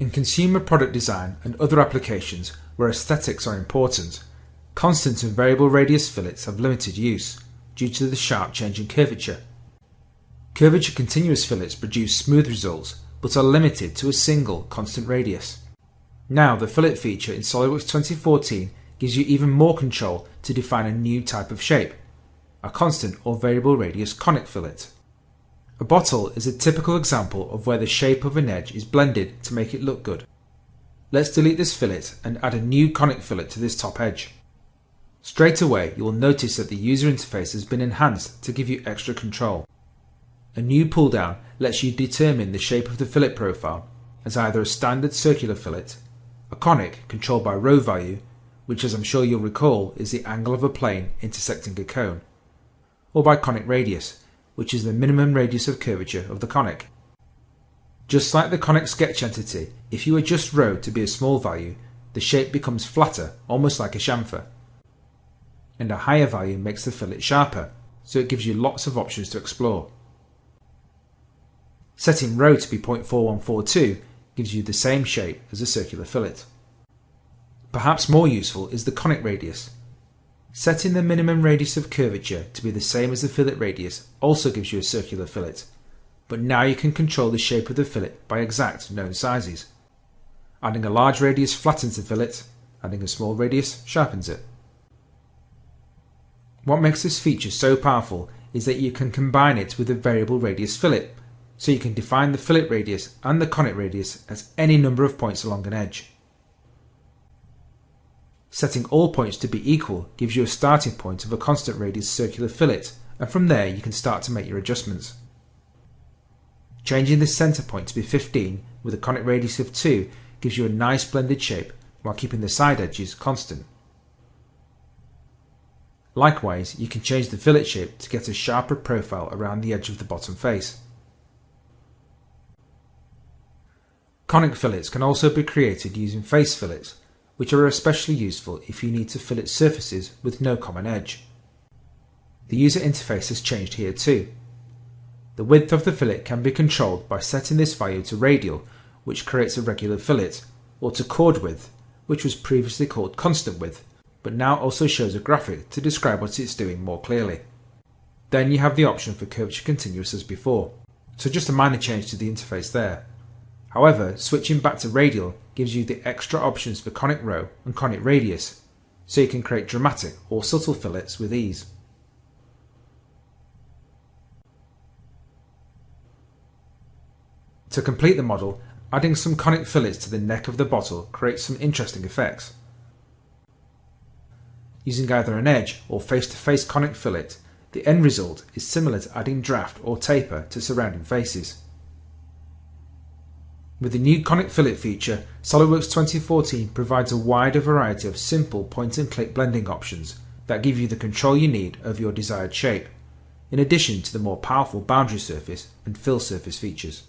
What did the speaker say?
In consumer product design and other applications where aesthetics are important, constant and variable radius fillets have limited use due to the sharp change in curvature. Curvature continuous fillets produce smooth results but are limited to a single constant radius. Now the fillet feature in SolidWorks 2014 gives you even more control to define a new type of shape, a constant or variable radius conic fillet. A bottle is a typical example of where the shape of an edge is blended to make it look good. Let's delete this fillet and add a new conic fillet to this top edge. Straight away you will notice that the user interface has been enhanced to give you extra control. A new pull down lets you determine the shape of the fillet profile as either a standard circular fillet, a conic controlled by row value, which as I'm sure you'll recall is the angle of a plane intersecting a cone, or by conic radius, which is the minimum radius of curvature of the conic. Just like the conic sketch entity, if you adjust row to be a small value, the shape becomes flatter, almost like a chamfer. And a higher value makes the fillet sharper, so it gives you lots of options to explore. Setting row to be 0.4142 gives you the same shape as a circular fillet. Perhaps more useful is the conic radius. Setting the minimum radius of curvature to be the same as the fillet radius also gives you a circular fillet, but now you can control the shape of the fillet by exact known sizes. Adding a large radius flattens the fillet, adding a small radius sharpens it. What makes this feature so powerful is that you can combine it with a variable radius fillet, so you can define the fillet radius and the conic radius as any number of points along an edge. Setting all points to be equal gives you a starting point of a constant radius circular fillet, and from there you can start to make your adjustments. Changing the center point to be 15 with a conic radius of 2 gives you a nice blended shape while keeping the side edges constant. Likewise, you can change the fillet shape to get a sharper profile around the edge of the bottom face. Conic fillets can also be created using face fillets, which are especially useful if you need to fillet surfaces with no common edge. The user interface has changed here too. The width of the fillet can be controlled by setting this value to radial, which creates a regular fillet, or to chord width, which was previously called constant width, but now also shows a graphic to describe what it's doing more clearly. Then you have the option for curvature continuous as before, so just a minor change to the interface there. However, switching back to radial gives you the extra options for conic row and conic radius, so you can create dramatic or subtle fillets with ease. To complete the model, adding some conic fillets to the neck of the bottle creates some interesting effects. Using either an edge or face-to-face conic fillet, the end result is similar to adding draft or taper to surrounding faces. With the new conic fillet feature, SolidWorks 2014 provides a wider variety of simple point-and-click blending options that give you the control you need over your desired shape, in addition to the more powerful boundary surface and fill surface features.